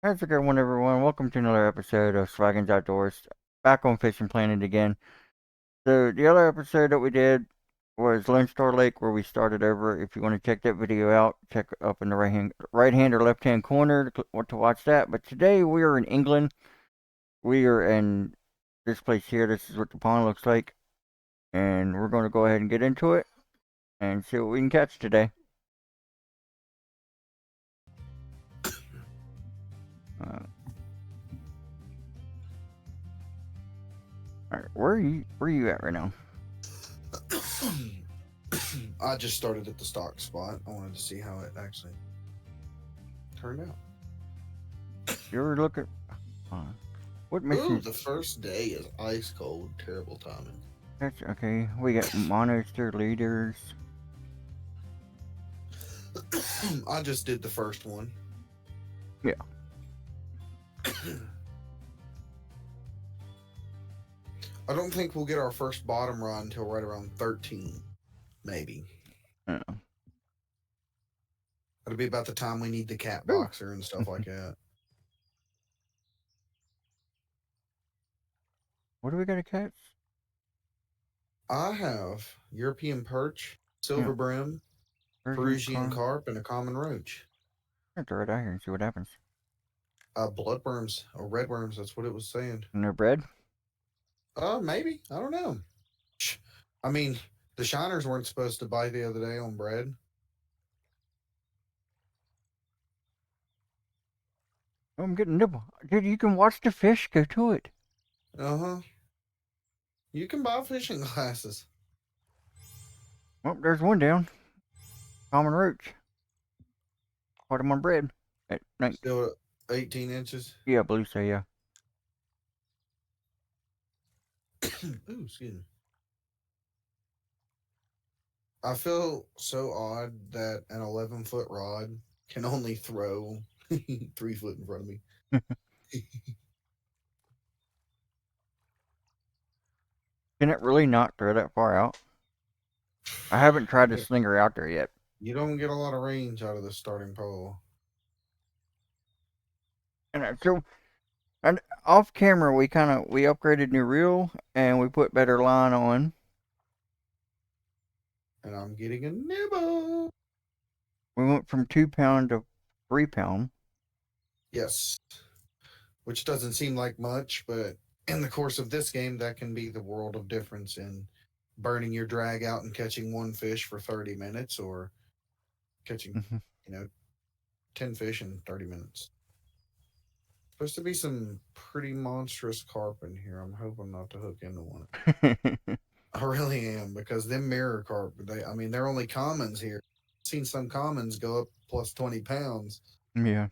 How's it going, everyone? Welcome to another episode of Swaggins Outdoors. Back on Fishing Planet again. So, the other episode that we did was Lone Star Lake, where we started over. If you want to check that video out, check up in the right hand or left hand corner to watch that. But today we are in England. We are in this place here. This is what the pond looks like. And we're going to go ahead and get into it and see what we can catch today. Alright, where are you at right now? I just started at the stock spot. I wanted to see how it actually turned out. You're looking. What mission? Ooh, the first day is ice cold. Terrible timing. That's okay. We got monster leaders. I just did the first one. Yeah. I don't think we'll get our first bottom run until right around 13, maybe. Yeah. It'll be about the time we need the cat boxer and stuff like that. What do we got to catch? I have European perch, silver brim, Peruvian carp, and a common roach. I'll throw it out here and see what happens. Blood worms or red worms, that's what it was saying. And they're bred? Maybe. I don't know. I mean, the shiners weren't supposed to bite the other day on bread. Oh, I'm getting nibble. Dude, you can watch the fish go to it. Uh-huh. You can buy fishing glasses. Oh, there's one down. Common roach. Caught him on bread. At night. Still 18 inches? Yeah, I believe so, yeah. Ooh, excuse me. I feel so odd that an 11-foot rod can only throw 3 foot in front of me. Can it really not throw that far out? I haven't tried to sling her out there yet. You don't get a lot of range out of the starting pole. And off camera, we upgraded new reel and we put better line on. And I'm getting a nibble. We went from 2 pound to 3 pound. Yes. Which doesn't seem like much, but in the course of this game, that can be the world of difference in burning your drag out and catching one fish for 30 minutes or catching, 10 fish in 30 minutes. Supposed to be some pretty monstrous carp in here. I'm hoping not to hook into one. I really am, because them mirror carp, they're only commons here. I've seen some commons go up plus 20 pounds. Yeah.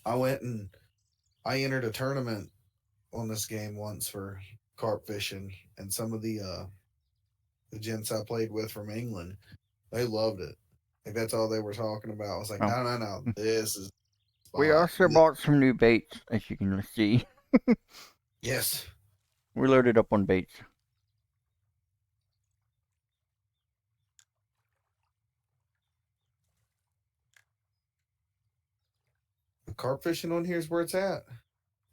I entered a tournament on this game once for carp fishing, and some of the gents I played with from England, they loved it. Like, that's all they were talking about. I was like, no, this is we also bought some new baits, as you can see. Yes. We're loaded up on baits. Carp fishing on here is where it's at.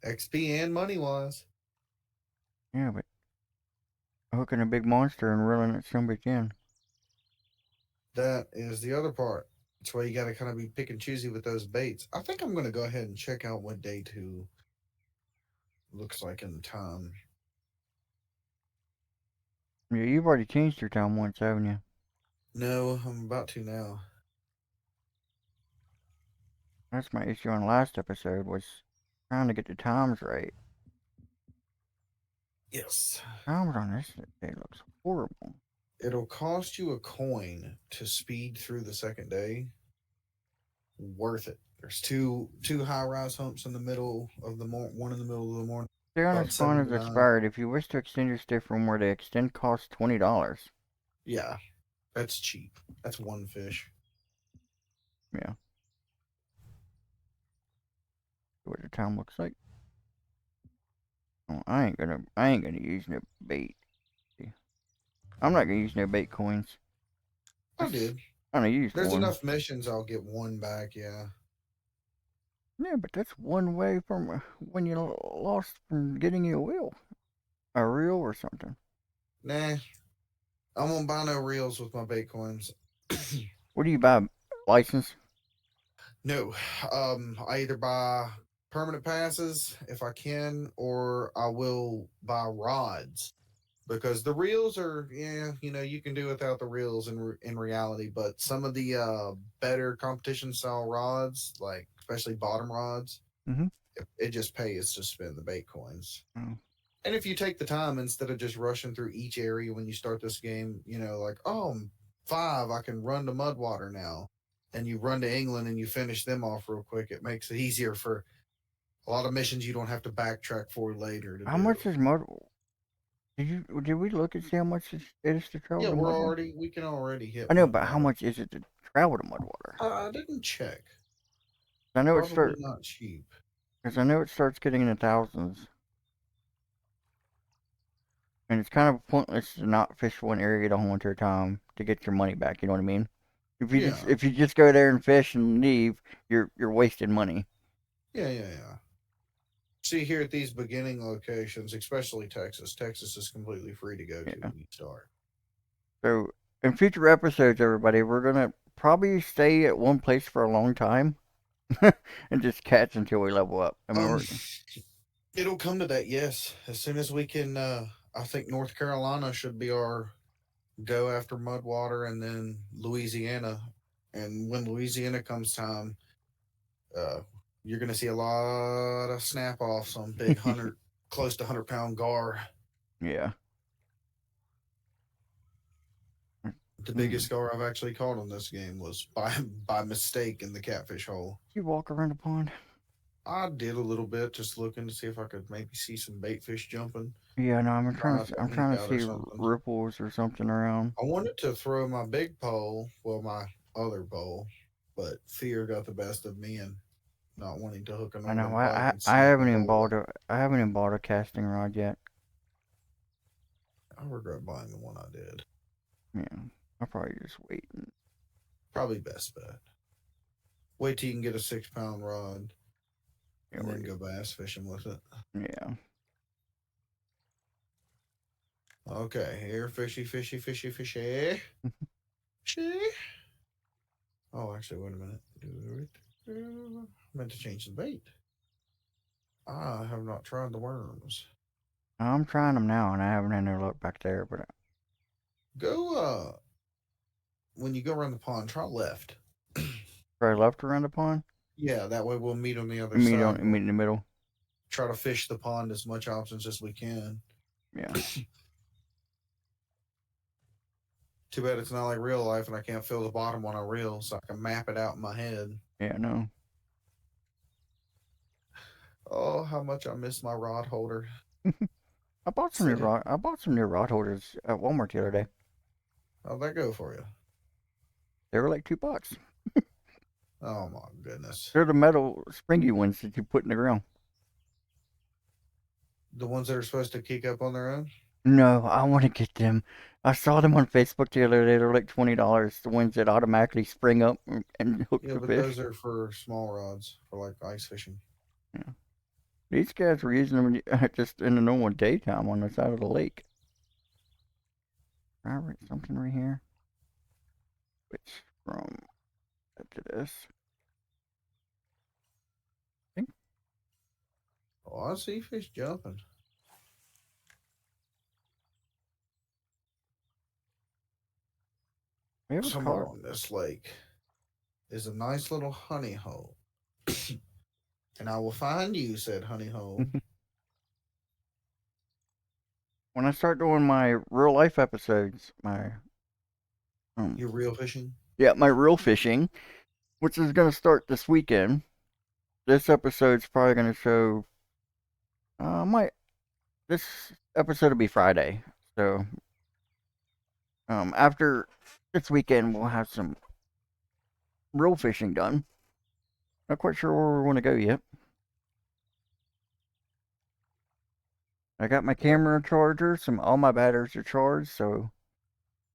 XP and money-wise. Yeah, but hooking a big monster and reeling it somebody in. That is the other part. That's why you got to kind of be pick and choosy with those baits. I think I'm going to go ahead and check out what day 2 looks like in the time. Yeah, you've already changed your time once, haven't you? No, I'm about to now. That's my issue on the last episode, was trying to get the times right. Yes. Times on this day looks horrible. It'll cost you a coin to speed through the second day. Worth it. There's two high-rise humps in the middle of the one in the middle of the morning. Stay on this spawn is expired. If you wish to extend your stay from where they extend, costs $20. Yeah, that's cheap. That's one fish. Yeah. See what the time looks like. Oh, I ain't gonna use no bait. I'm not gonna use no bait coins. I did. On a used There's one. enough missions. I'll get one back. Yeah. Yeah, but that's one way from when you lost from getting you a reel or something. Nah, I won't buy no reels with my bait coins. What do you buy? License? No, I either buy permanent passes if I can, or I will buy rods because the reels are, yeah, you can do without the reels in reality. But some of the better competition style rods, like especially bottom rods, Mm-hmm. it just pays to spend the bait coins. Oh. And if you take the time instead of just rushing through each area when you start this game, like, oh, I'm 5, I can run to Mudwater now. And you run to England and you finish them off real quick. It makes it easier for a lot of missions you don't have to backtrack for later to How do. much is mud? Did we look and see how much it is to travel Yeah, to Mudwater? we can already I hit know, but how Mudwater. much is it to travel to Mudwater? I didn't check. I know it Probably start not cheap. because I know it starts getting in the thousands, and it's kind of pointless to not fish one area the whole entire time to get your money back. You know what I mean? Yeah. If you just go there and fish and leave, you're wasting money. Yeah. See, here at these beginning locations, especially Texas, Texas is completely free to go to Yeah. when you start. So in future episodes, everybody, we're gonna probably stay at one place for a long time and just catch until we level up. I mean, Um, It'll come to that, yes. As soon as we can, I think North Carolina should be our go after Mudwater, and then Louisiana. And when Louisiana comes time, uh, you're going to see a lot of snap offs on big 100, close to 100-pound gar. yeah. The Mm. biggest gar I've actually caught on this game was by mistake in the catfish hole. You walk around the pond. I did a little bit, just looking to see if I could maybe see some bait fish jumping. Yeah, no, Try not to I'm leak trying to out or see something. ripples or something around. I wanted to throw my big pole, well, my other pole, but fear got the best of me and not wanting to hook a I know. northern pike and smack my pole up. I haven't even bought a casting rod yet. I regret buying the one I did. Yeah, I'll probably just wait. Probably best bet. Wait till you can get a 6-pound rod Yeah, and then go bass fishing with it. yeah. Okay, here, fishy, fishy, fishy, fishy. Fishy. Oh, actually, wait a minute. I meant to change the bait. I have not tried the worms. I'm trying them now, and I haven't had no luck back there. But Go, when you go around the pond, try left. probably left around the pond. Yeah, that way we'll meet on the other Meet side on and we'll meet in the middle. try to fish the pond as much options as we can. Yeah, Too bad it's not like real life and I can't feel the bottom on a reel so I can map it out in my head. yeah, no. Oh, how much I miss my rod holder. I bought some new rod holders at Walmart the other day. How'd that go for you? They were like $2. Oh my goodness. They're the metal springy ones that you put in the ground. The ones that are supposed to kick up on their own? No, I want to get them. I saw them on Facebook the other day. They're like $20. The ones that automatically spring up and hook Yeah, the but those fish. are for small rods, for like ice fishing. Yeah. These guys were using them just in the normal daytime on the side of the lake. I read something right here. Which from to this. I think Oh, I see fish jumping. we have a Somewhere card. on this lake is a nice little honey hole. And I will find you, said honey hole. When I start doing my real life episodes, You're real fishing? my real fishing, which is gonna start this weekend. This episode's probably gonna show. My This episode will be Friday, so after this weekend we'll have some real fishing done. Not quite sure where we want to go yet. I got my camera charger. All my batteries are charged, so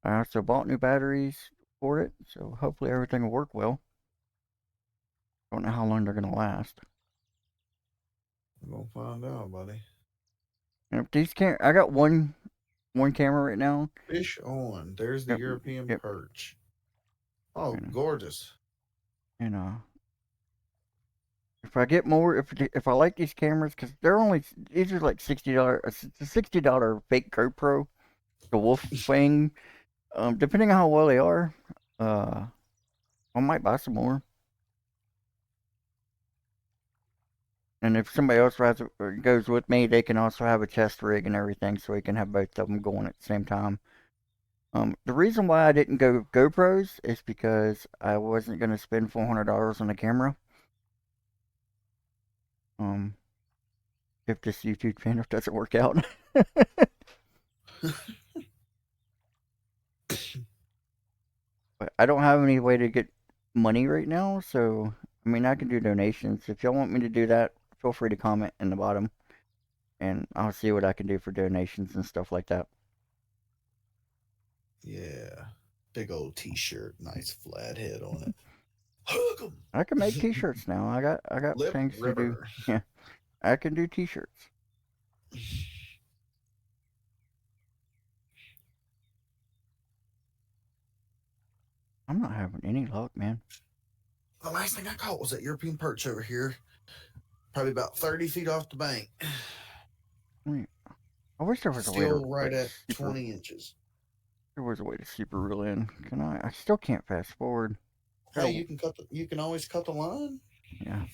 I also bought new batteries. for it, so hopefully everything will work well. Don't know how long they're gonna last. We're gonna find out, buddy. And if these I got one camera right now. Fish on. There's the Yep, European yep. perch. Oh, And, gorgeous. and if I get more, if I like these cameras, because these are like $60. It's a $60 fake GoPro, the Wolf Fang. Depending on how well they are, uh, I might buy some more. And if somebody else goes with me, they can also have a test rig and everything, so we can have both of them going at the same time. The reason why I didn't go GoPros is because I wasn't gonna spend $400 on a camera. Um, if this YouTube channel doesn't work out. But I don't have any way to get money right now, so I mean I can do donations. If y'all want me to do that, feel free to comment in the bottom, and I'll see what I can do for donations and stuff like that. Yeah. Big old t-shirt, nice flat head on it. Hug 'em. I can make T-shirts now. I got Lip things to do. river. Yeah, I can do T-shirts. I'm not having any luck, man. The last thing I caught was that European perch over here, probably about 30 feet off the bank. I mean, I wish there was a way to Still right like at super. 20 inches. There was a way to super reel in. Can I? I still can't fast forward. Hey, Gotta, you can always cut the line. yeah.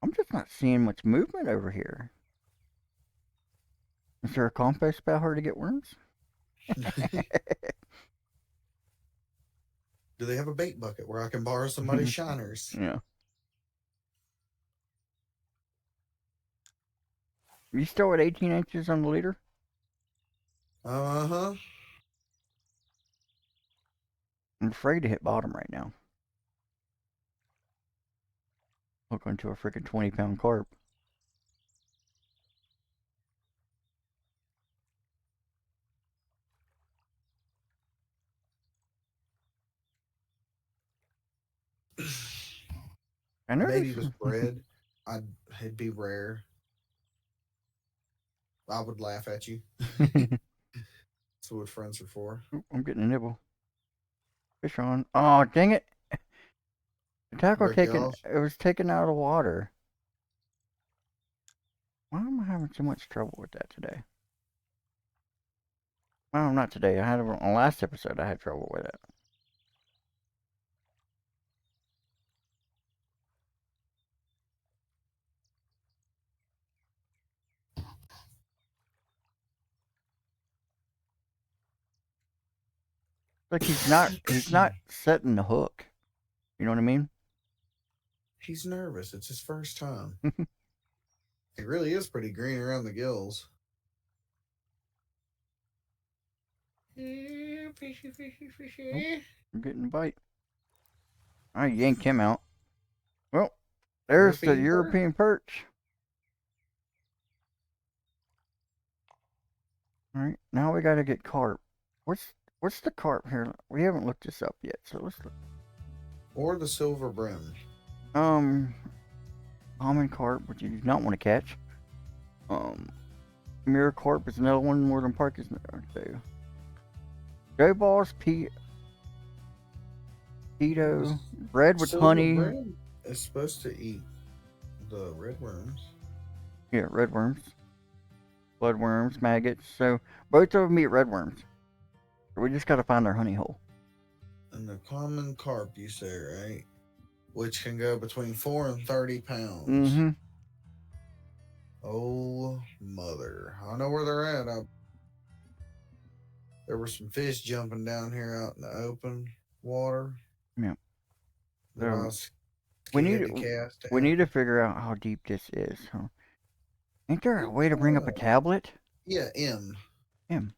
I'm just not seeing much movement over here. Is there a compost spout to get worms? Do they have a bait bucket where I can borrow somebody's shiners? Yeah. You still at 18 inches on the leader? Uh-huh. I'm afraid to hit bottom right now. Hook onto a freaking 20-pound carp. I Maybe noticed. it was bred. It'd be rare. I would laugh at you. That's what friends are for. I'm getting a nibble. Fish on. Oh, dang it. The tackle Break you off. it was taken out of the water. Why am I having so much trouble with that today? Well, not today. I had it on the last episode. I had trouble with it. Like he's not setting the hook. You know what I mean? He's nervous. It's his first time. It really is pretty green around the gills. Yeah, fishy, fishy, Oh, fishy. I'm getting a bite. I yanked him out. Well, there's the European bird. European perch. All right, now we gotta get carp. What's the carp here? We haven't looked this up yet, so let's look. Or the silver brim. Um, common carp, which you do not want to catch. Mirror carp is another one. Northern Park is another. Go balls, Keto, bread with Silver honey. brim is supposed to eat the red worms. Yeah, red worms, blood worms, maggots. So both of them eat red worms. We just gotta find their honey hole. And the common carp, you say, right? Which can go between 4 and 30 pounds. Mm-hmm. Oh, mother. I know where they're at. There were some fish jumping down here out in the open water Yeah. that I So was we need scared to cast we at. need to figure out how deep this is. Huh? Ain't there a way to bring up a Yeah, tablet? yeah, M. M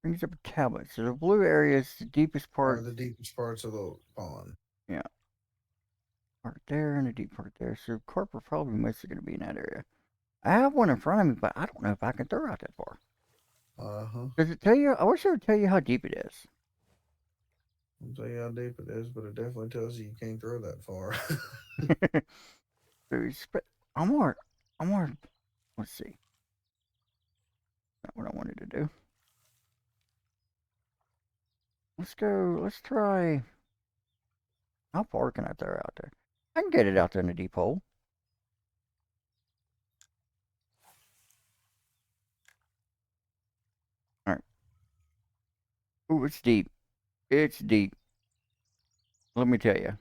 brings up a tablet. So the blue area is the deepest Are part. the deepest parts of the pond. Yeah. Part there and the deep part there. So carp are probably mostly going to be in that area. I have one in front of me, but I don't know if I can throw out that far. Uh-huh. Does it tell you? I wish it would tell you how deep it is. I'll tell you how deep it is, but it definitely tells you can't throw that far. I'm more. I'm more. Let's see. Not what I wanted to do. Let's go. Let's try. How far can I throw out there? I can get it out there in a deep hole. All right. Ooh, it's deep. It's deep. Let me tell you.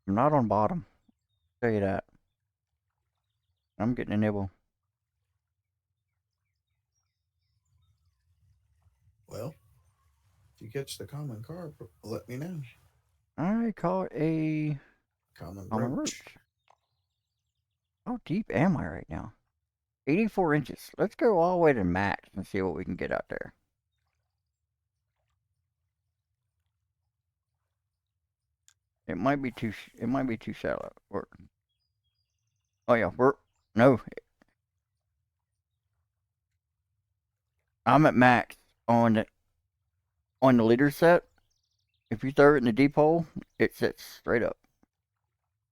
I'm not on bottom. Tell you that. I'm getting a nibble. Well, if you catch the common carp, let me know. I caught a Common common roach. roach. How deep am I right now? 84 inches. Let's go all the way to max and see what we can get out there. It might be too. It might be too shallow. Oh yeah, we're no. I'm at max on the leader set. If you throw it in the deep hole, it sits straight up.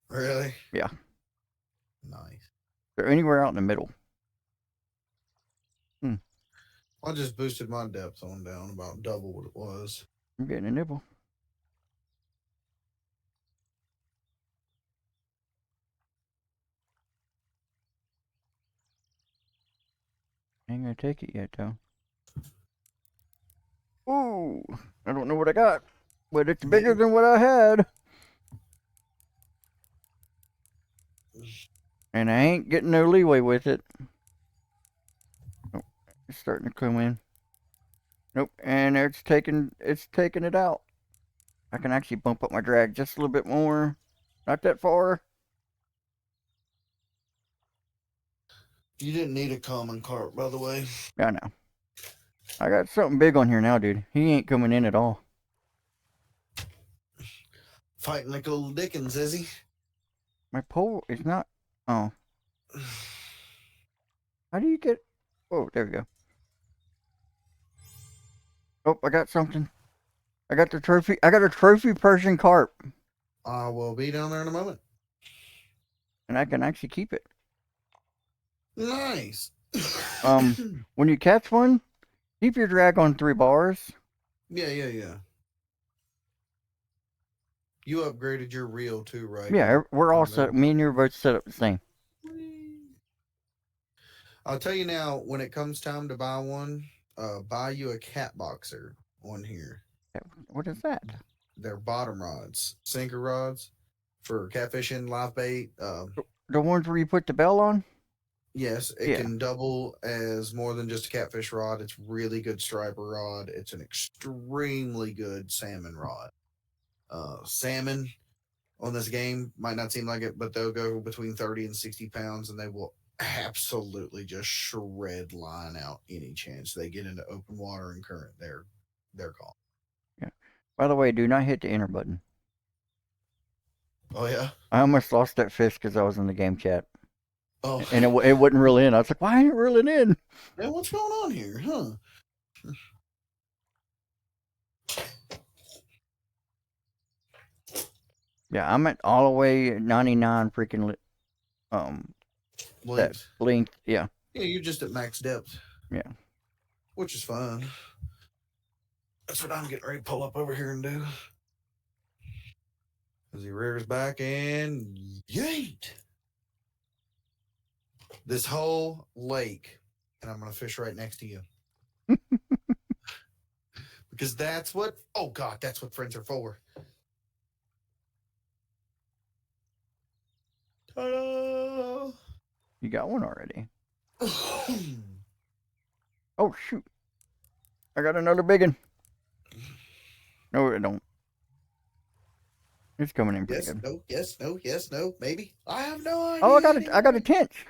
Really? Yeah, Nice. they're anywhere out in the middle. Hmm. I just boosted my depth on down about double what it was. I'm getting a nibble. Ain't gonna take it yet though. Ooh, I don't know what I got, but it's bigger Big. than what I had, and I ain't getting no leeway with it. Oh, it's starting to come in. Nope, and it's taking it out. I can actually bump up my drag just a little bit more. Not that far. You didn't need a common carp, by the way. I know. I got something big on here now, dude. He ain't coming in at all. Fighting like little Dickens, is he? My pole is not. Oh, how do you get? Oh, there we go. Oh, I got something. I got the trophy. I got a trophy Persian carp, I will be down there in a moment. and I can actually keep it. Nice. When you catch one, keep your drag on 3 bars. Yeah. You upgraded your reel too, right? Yeah, we're all On set. there. Me and you are both set up the same. I'll tell you now, when it comes time to buy one, buy you a cat boxer on here. What is that? They're bottom rods, sinker rods for catfishing, live bait. The ones where you put the bell on? Yes, it Yeah. can double as more than just a catfish rod. It's really good striper rod. It's an extremely good salmon rod. Salmon on this game might not seem like it, but they'll go between 30 and 60 pounds and they will absolutely just shred line out any chance they get into open water and current. They're gone. Yeah. By the way, do not hit the enter button. Oh yeah. I almost lost that fish because I was in the game chat. Oh, And it wouldn't reel in. I was like, why ain't it reeling in? man, what's going on here, huh? Yeah, I'm at all the way at 99 freaking that Length. length. Yeah, Yeah, you're just at max depth, yeah. which is fine. That's what I'm getting ready to pull up over here and do. As he rears back and yeet. This whole lake, and I'm going to fish right next to you. Because that's what, oh God, that's what friends are for. Ta-da! You got one already. Oh shoot! I got another big one. No, I don't. It's coming in pretty Yes, good. no, yes, no, yes, no, maybe. I have no Oh, idea. I got a tench.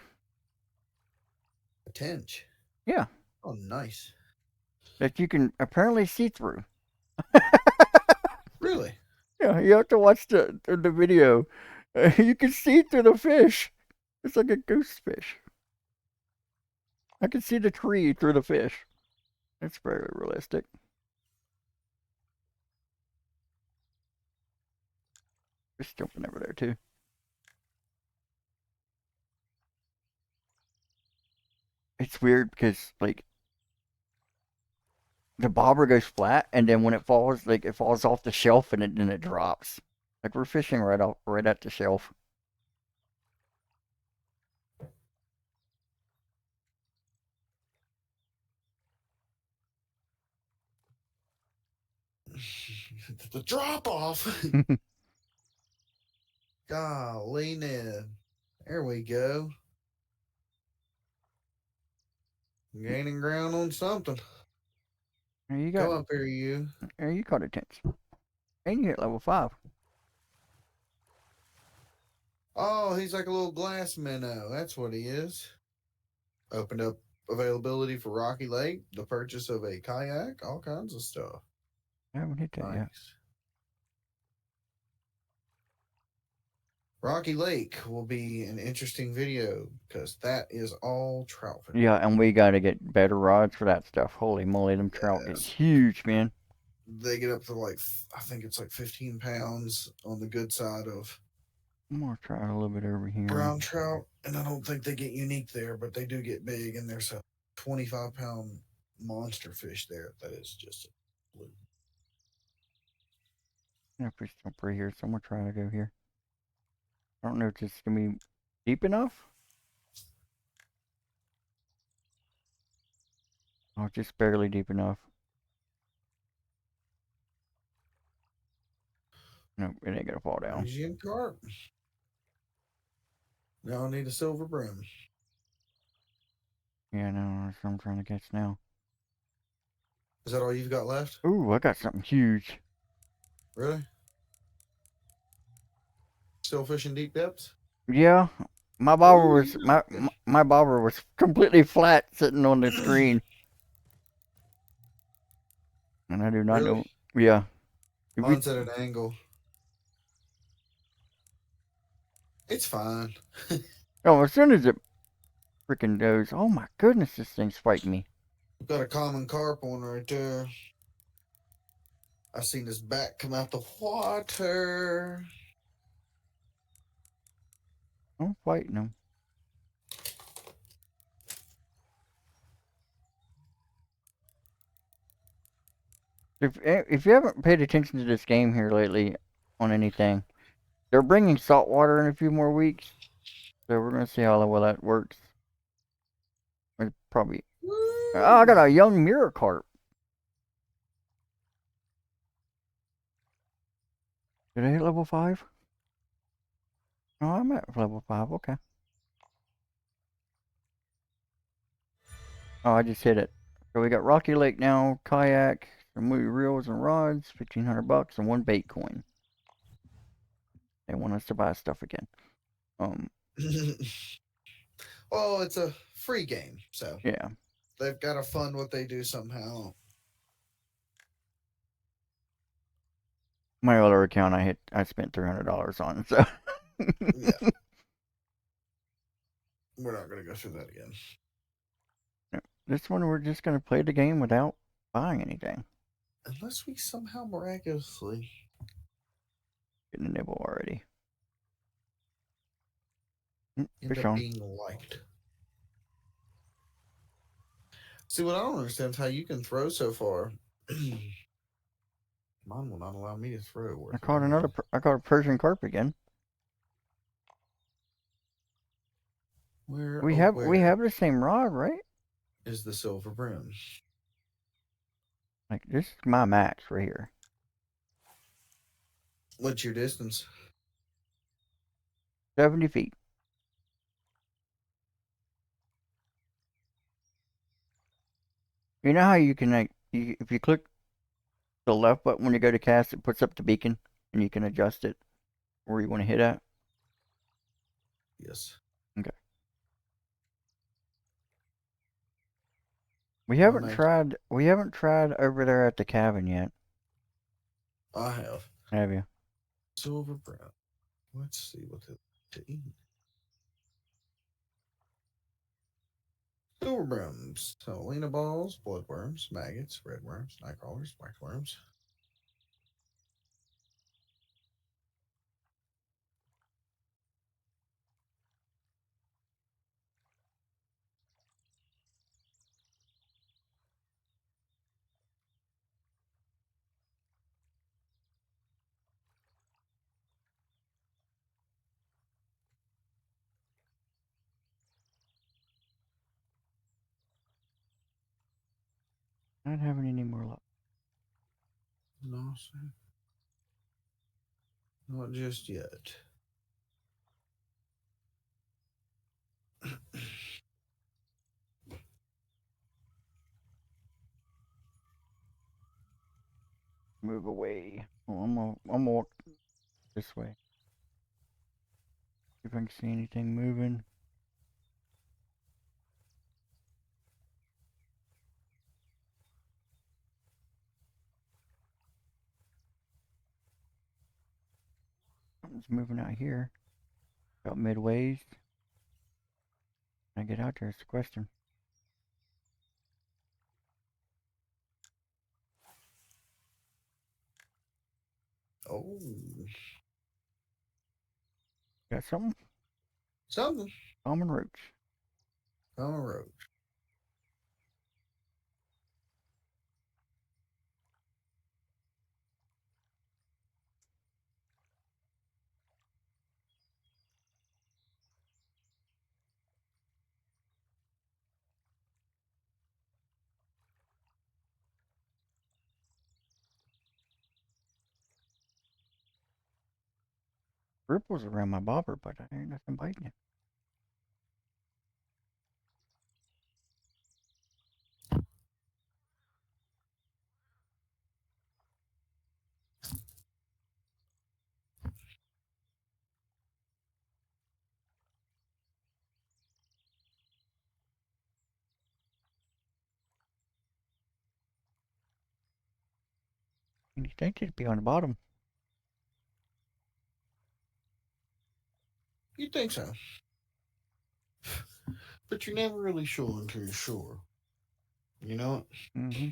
A tench. Yeah. Oh, nice. that you can apparently see through. Really? Yeah, you have to watch the video. You can see through the fish. It's like a goose fish. I can see the tree through the fish. It's very realistic. Just jumping over there too. It's weird because like the bobber goes flat, and then when it falls, like it falls off the shelf, and then it drops. Like we're fishing right at the shelf. The drop off. Golly, Ned. There we go. Gaining ground on something. There you Come got. up here, you. There you caught a tense, and you hit level 5. Oh, he's like a little glass minnow. That's what he is. Opened up availability for Rocky Lake, the purchase of a kayak, all kinds of stuff. I haven't hit that yet. Nice. Rocky Lake will be an interesting video because that is all trout fishing. Yeah, and we got to get better rods for that stuff. Holy moly, them trout get Yes. huge, man. They get up to like, I think it's like 15 pounds on the good side of I'm gonna try a little bit over here. brown trout. And I don't think they get unique there, but they do get big. And there's a 25-pound monster fish there that is just blue. I'm gonna fish jump right here, so I'm gonna try to go here. I don't know if it's gonna be deep enough. Oh, just barely deep enough. No, it ain't gonna fall down. Asian carp. Now I need a silver brim. Yeah, no, that's what I'm trying to catch now. Is that all you've got left? Ooh, I got something huge. Really? Still fishing deep depths? Yeah, my bobber was my bobber was completely flat sitting on the screen, and I do not Really? know. Yeah, Mine's at an angle. It's fine. oh, as soon as it freaking goes, oh my goodness, this thing spiked me. We've got a common carp one right there. I seen his back come out the water. I'm fighting him. If you haven't paid attention to this game here lately on anything, they're bringing salt water in a few more weeks, so we're gonna see how well that works. It's probably. Oh, I got a young mirror carp. Did I hit level 5? Oh, I'm at level 5. Okay. Oh, I just hit it. So we got Rocky Lake now, kayak, some reels and rods, $1,500, and one bait coin. They want us to buy stuff again. Well, it's a free game, so Yeah. they've got to fund what they do somehow. My other account, I spent $300 on. So. Yeah. We're not going to go through that again. This one, we're just gonna play the game without buying anything. Unless we somehow miraculously Getting a nibble already. end Fish up on. being liked. See, what I don't understand is how you can throw so far. Mine will not allow me to throw. I caught another. I caught a Persian carp again. Where? We Oh, have where the same rod, right? is the silver brim? Like this is my max right here. What's your distance? 70 feet. You know how you can if you click the left button when you go to cast, it puts up the beacon, and you can adjust it where you want to hit at. Yes. Okay. We I'll haven't make. tried. We haven't tried over there at the cabin yet, I have have you? silver brown. Let's see what to eat. Silver browns, Helena balls, bloodworms, maggots, red worms, night crawlers, wax worms. Not having any more luck. No, sir. Not just yet. Move away. Oh, I'm gonna walk this way. See if I can see anything moving. Something's moving out here. About midways. Can I get out there? It's the question. Oh, Got something? something Common roach. on the road. Ripples around my bobber, but I ain't nothing biting it. And you think it'd be on the bottom? You think so? But you're never really sure until you're sure. You know Mm-hmm.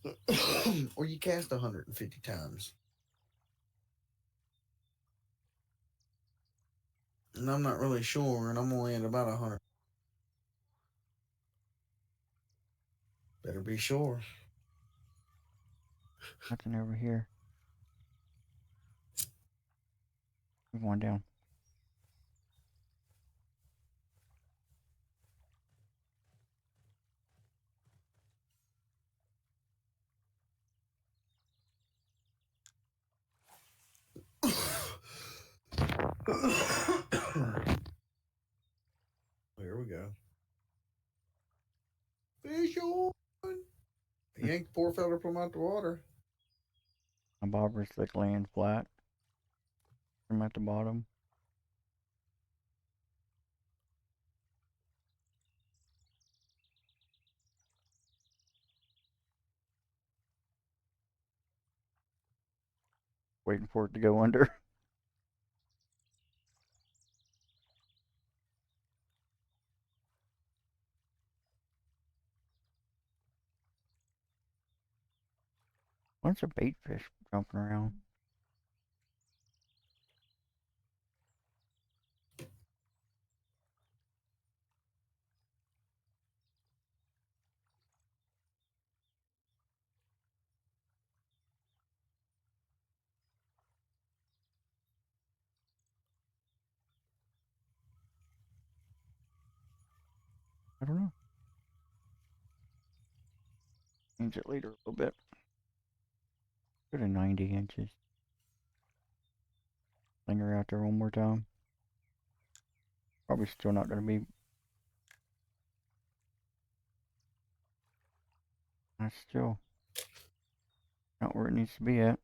it? Or you cast 150 times. And I'm not really sure, and I'm only at about 100. Better be sure. Nothing over here. Move on down. Here we go. Fish on. Yank the poor fella from out the water. My bobber's like laying flat. I'm at the bottom. Waiting for it to go under. Bunch of bait fish jumping around. I don't know. Change it later a little bit. Go to 90 inches. Linger out there one more time. Probably still not going to be. That's still not where it needs to be at.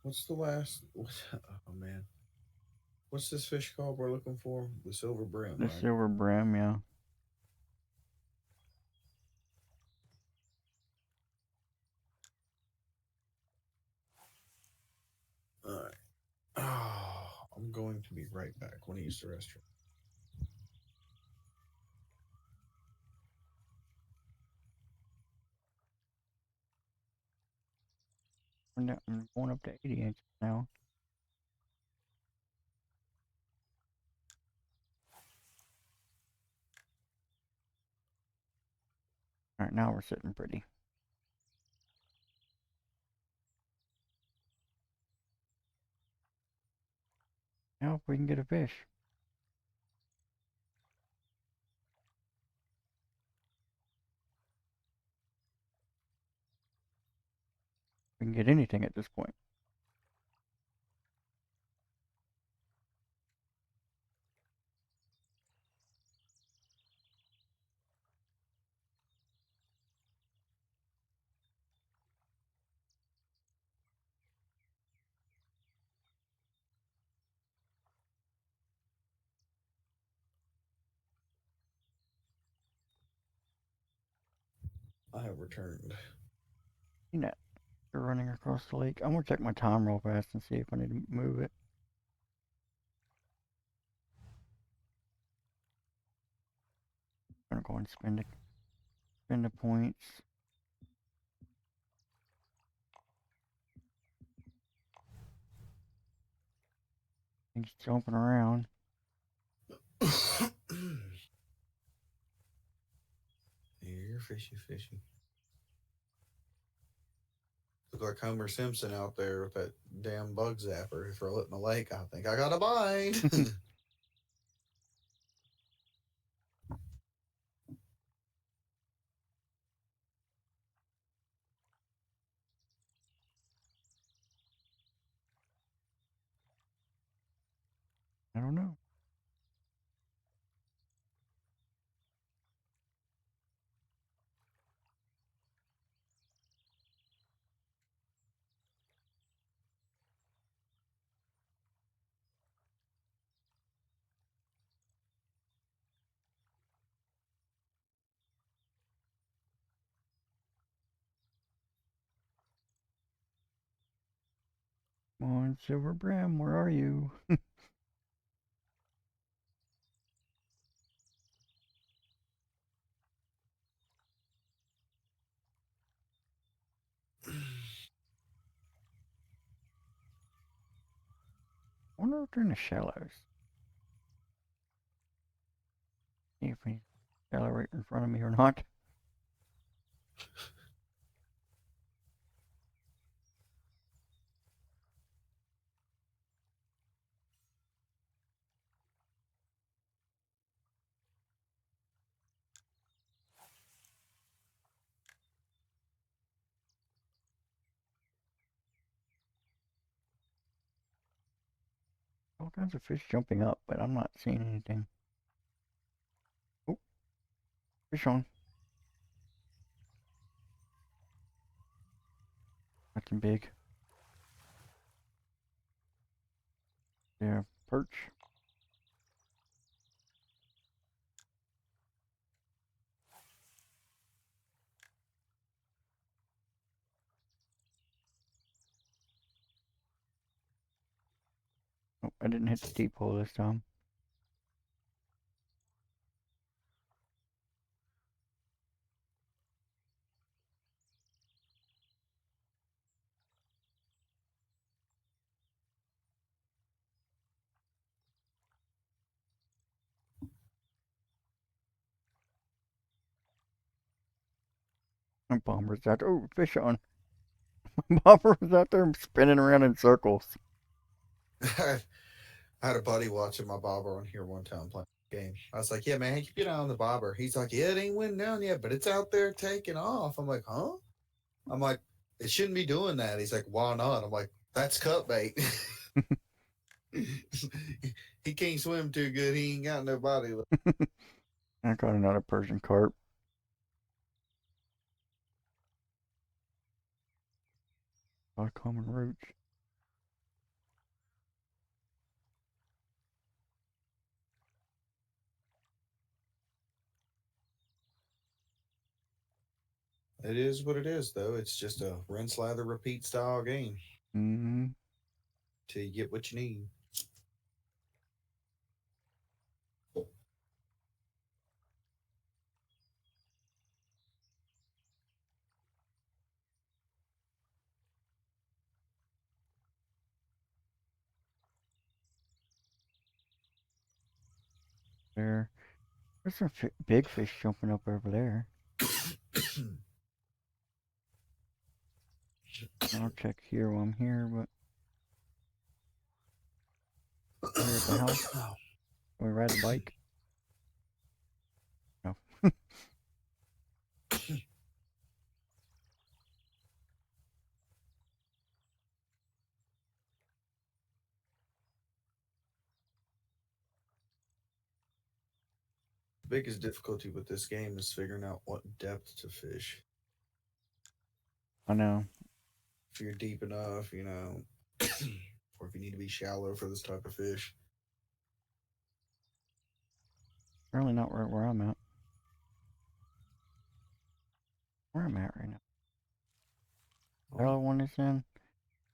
What's the last? Oh man, what's this fish called we're looking for? The silver brim, The right? silver brim, yeah. All right. Oh, I'm going to be right back. Want to use the restroom? I'm going up to 80 inches now. All right, now we're sitting pretty. Now if we can get a fish. We can get anything at this point. I have returned. You know, they're running across the lake. I'm gonna check my time real fast and see if I need to move it. I'm gonna go and spend the points. He's jumping around. Here, fishy, fishy. Look like Homer Simpson out there with that damn bug zapper. Throw it in the lake. I think I got a bite. I don't know. Come on, silver brim, where are you? I wonder if they're in the shallows. See if he's shallow right in front of me or not. All kinds of fish jumping up, but I'm not seeing anything. Oh, fish on. Nothing big. Yeah, perch. Oh, I didn't hit the deep hole this time. My bomber's out there. Oh, fish on. My bomber was out there spinning around in circles. I had a buddy watching my bobber on here one time playing the game. I was like, "Yeah, man, keep your eye on the bobber." He's like, "Yeah, it ain't went down yet, but it's out there taking off." I'm like, "Huh?" I'm like, "It shouldn't be doing that." He's like, "Why not?" I'm like, "That's cut bait." He can't swim too good. He ain't got no body. I caught another Persian carp. A lot of common roach. It is what it is, though. It's just a rinse, lather, repeat style game Mm-hmm. till you get what you need. There's some big fish jumping up over there. I'll check here while I'm here, but here at the house. Can we ride a bike? No. Biggest difficulty with this game is figuring out what depth to fish. I know. If you're deep enough, or if you need to be shallow for this type of fish. Really not right where I'm at. Where I'm at right now. The Well, other one is in.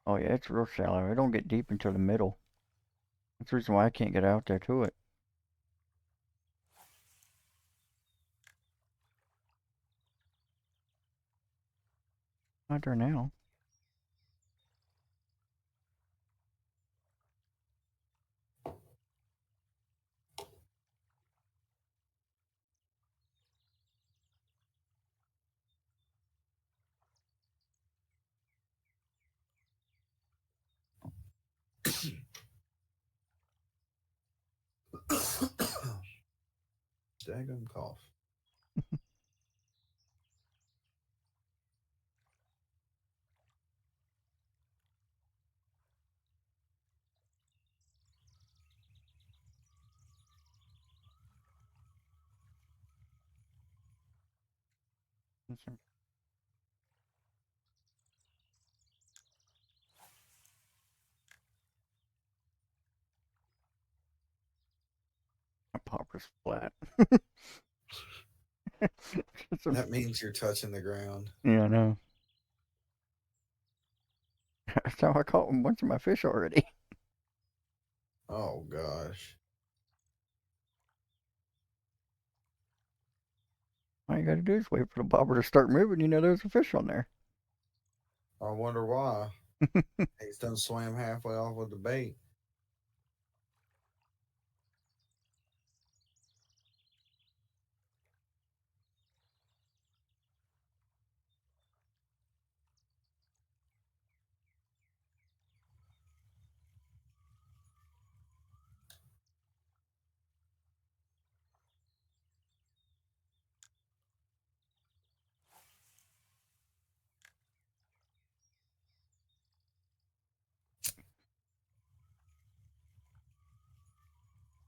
Oh yeah, it's real shallow. It don't get deep until the middle. That's the reason why I can't get out there to it. Not there now. daggum cough. My popper's flat. That means you're touching the ground. Yeah, I know. That's how I caught a bunch of my fish already. Oh gosh. All you gotta do is wait for the bobber to start moving. You know there's a fish on there. I wonder why. He's done swam halfway off with the bait.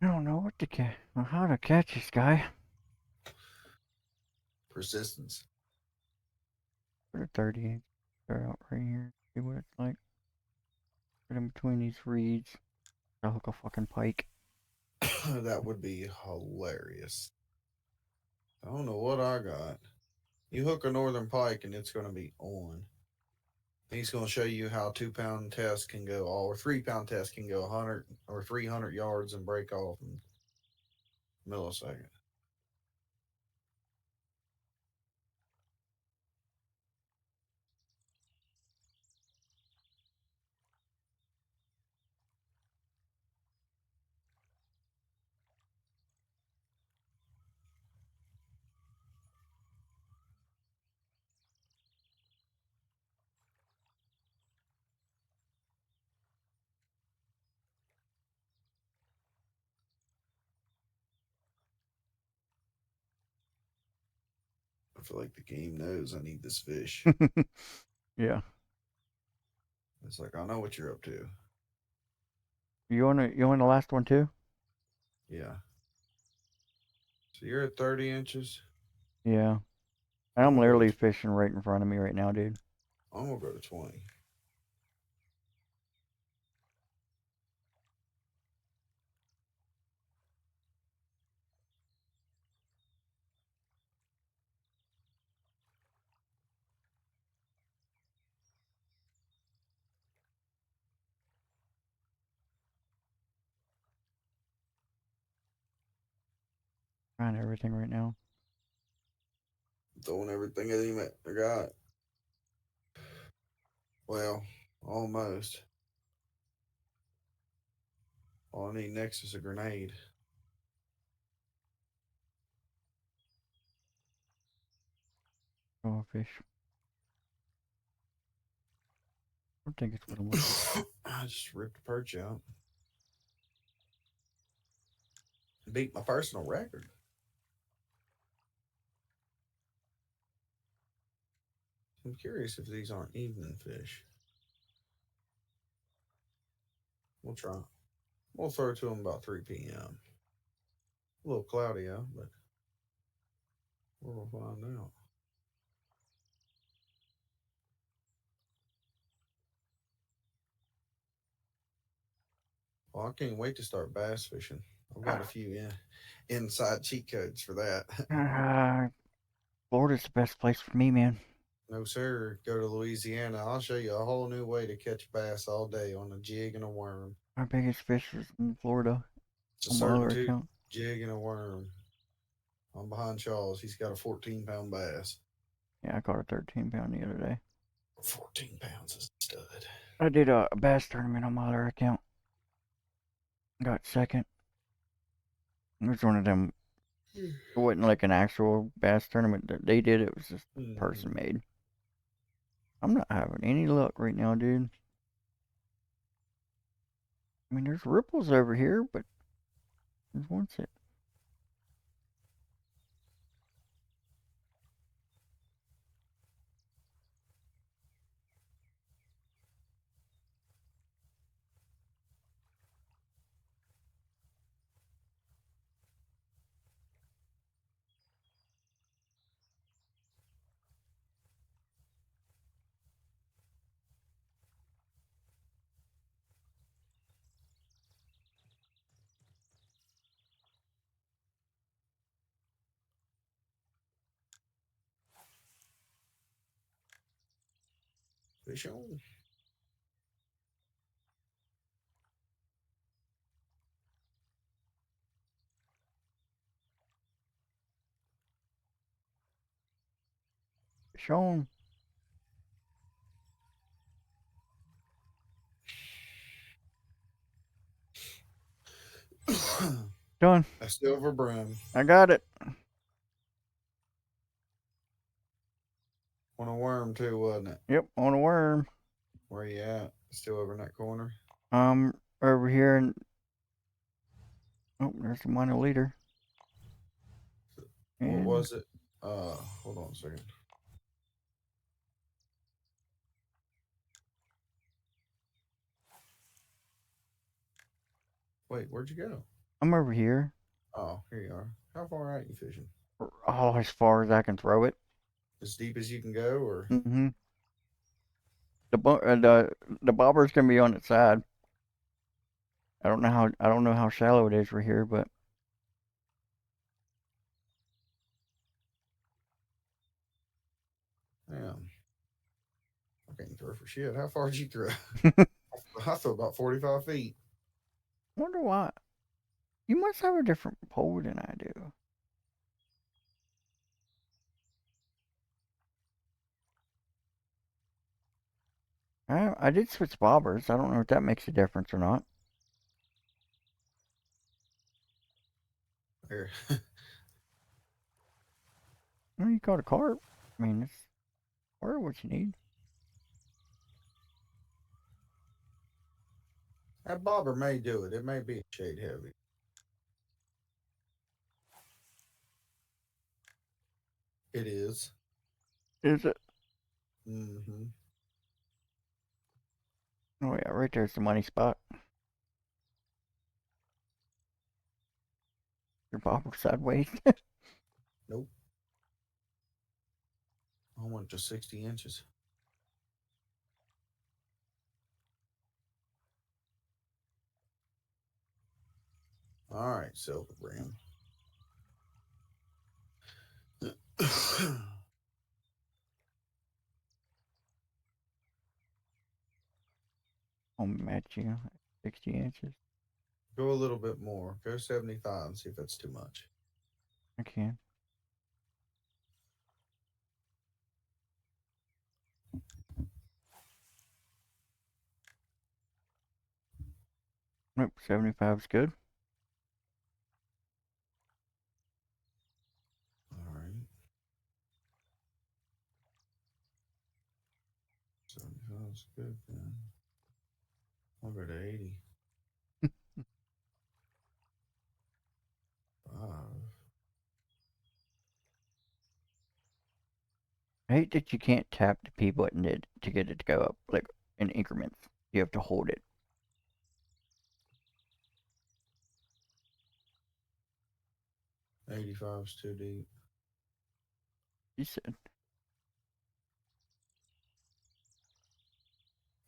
I don't know what to catch. How to catch this guy. Persistence. Put a 30 throw out right here. See what it's like. Put in between these reeds. I'll hook a fucking pike. That would be hilarious. I don't know what I got. You hook a northern pike and it's going to be on. He's going to show you how 2 pound test can go, or 3 pound test can go 100 or 300 yards and break off in a millisecond. I feel like the game knows I need this fish. Yeah. It's like, I know what you're up to. You want the last one too? Yeah. So you're at 30 inches. Yeah. I'm I'm going to go literally to, fishing right in front of me right now, dude. I'm going to go to 20. Trying everything right now. Throwing everything at him I got. Well, almost. All I need next is a grenade. Oh, a fish. I don't think it's what I'm looking for. I just ripped a perch out. Beat my personal record. I'm curious if these aren't evening fish. We'll try. We'll throw it to them about 3 p.m. A little cloudy out, but we'll find out. Well, I can't wait to start bass fishing. I've got a few inside cheat codes for that. Florida's the best place for me, man. No, sir. Go to Louisiana. I'll show you a whole new way to catch bass all day on a jig and a worm. Our biggest fish is in Florida It's a on my certain other tooth account. jig and a worm. I'm behind Charles. He's got a 14-pound bass. Yeah, I caught a 13-pound the other day. 14 pounds is a stud. I did a bass tournament on my other account. Got second. It was one of them. It wasn't like an actual bass tournament that they did. It was just person made. I'm not having any luck right now, dude. I mean, there's ripples over here, but there's one set. Fish on. Sean, done. A silver brim I got it. on a worm too, wasn't it? Yep, on a worm. Where you at? Still over in that corner? Over here and oh, there's the minor leader. What And was it? Hold on a second. Wait, where'd you go? I'm over here. Oh, here you are. How far out you fishing? Oh, as far as I can throw it. As deep as you can go, or Mm-hmm. The bobber's gonna be on its side. I don't know how shallow it is right here, but damn, I can't throw for shit. How far did you throw? I throw about 45 feet. wonder why. You must have a different pole than I do. I did switch bobbers. I don't know if that makes a difference or not. Here, Well, you caught a carp. I mean, it's part of what you need. that bobber may do it. It may be a shade heavy. It is. Is it? Mm-hmm. Oh yeah, right there's the money spot. Your bobber sideways. Nope. I went to 60 inches. All right, silver brim. I'll match you. 60 inches. Go a little bit more. Go 75 and see if that's too much. I can. Nope, 75 is good. All right. 75 is good then. I'll go to 80. 5. I hate that you can't tap the P button to get it to go up, like in increments. You have to hold it. 85 is too deep. You said.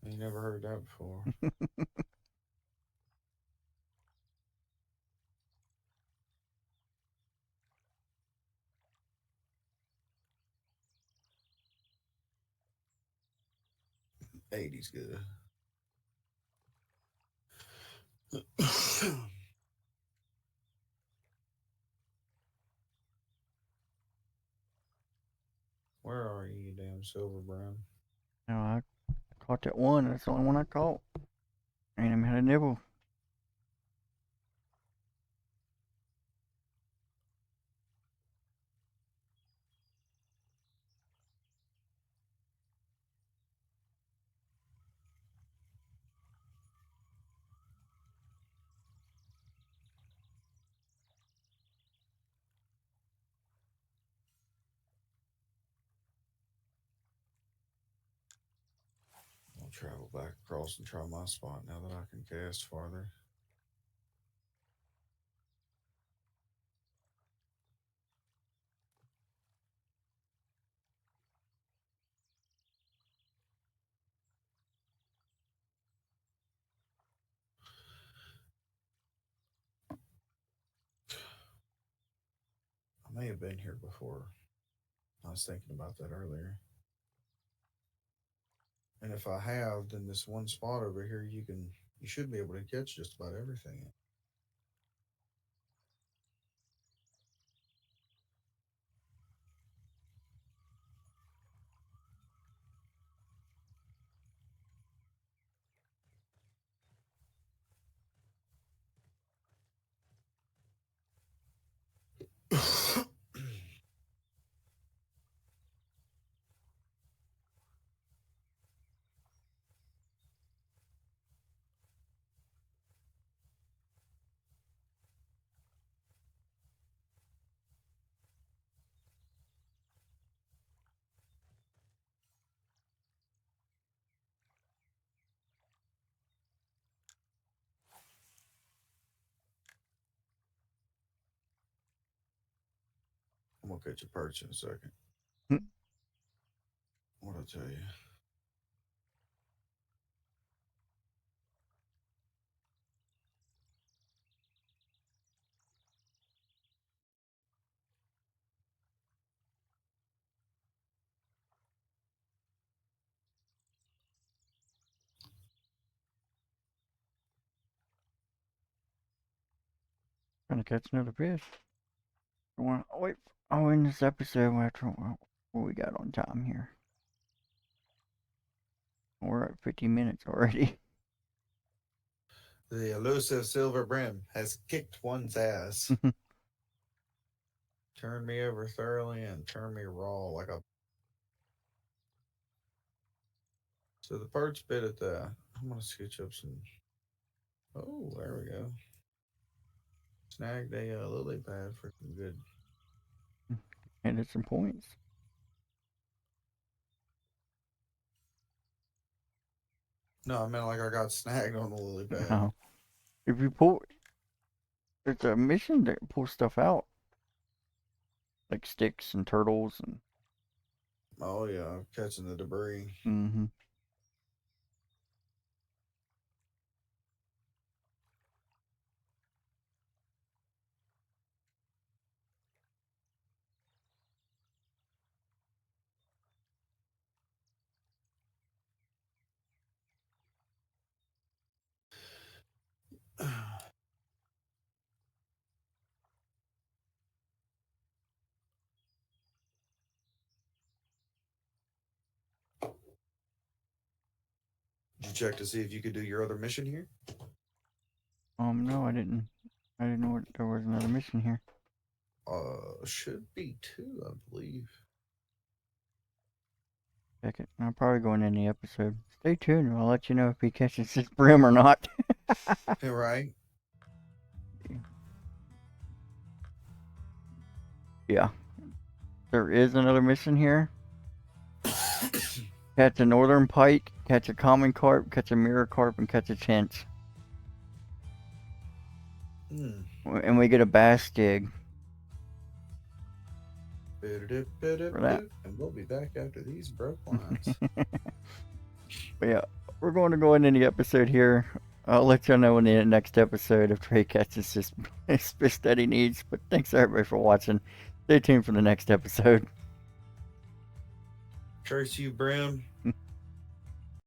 I never heard that before. 80's good. Where are you, damn silver brown? No, I caught that one. That's the only one I caught. Ain't even had a nibble. I'll travel back across and try my spot now that I can cast farther. I may have been here before. I was thinking about that earlier. And if I have, then this one spot over here, you should be able to catch just about everything. I'm gonna catch a perch in a second. What'd I tell you? Trying to catch another fish. Wait. Oh, in this episode, what we got on time here? We're at 50 minutes already. The elusive silver brim has kicked one's ass. Turned me over thoroughly and turned me raw like a. So the perch bit at the. I'm gonna scooch up some. Oh, there we go. Snagged a lily pad for some good. And it's some points. No, I meant like I got snagged on the lily pad. No. If you pull, it's a mission to pull stuff out. Like sticks and turtles and. Oh yeah, catching the debris. Mm-hmm. check to see if you could do your other mission here? No, I didn't. I didn't know there was another mission here. Should be 2, I believe. Check it. I'll probably go in the episode. Stay tuned. I'll let you know if he catches this brim or not. Right? Yeah. There is another mission here. Catch a northern pike, catch a common carp, catch a mirror carp, and catch a chinch. And we get a bass jig. For that. And we'll be back after these broke lines. But yeah, we're going to go into the episode here. I'll let y'all know in the next episode if Trey catches this fish that he needs. But thanks everybody for watching. Stay tuned for the next episode. Curse you, Bream.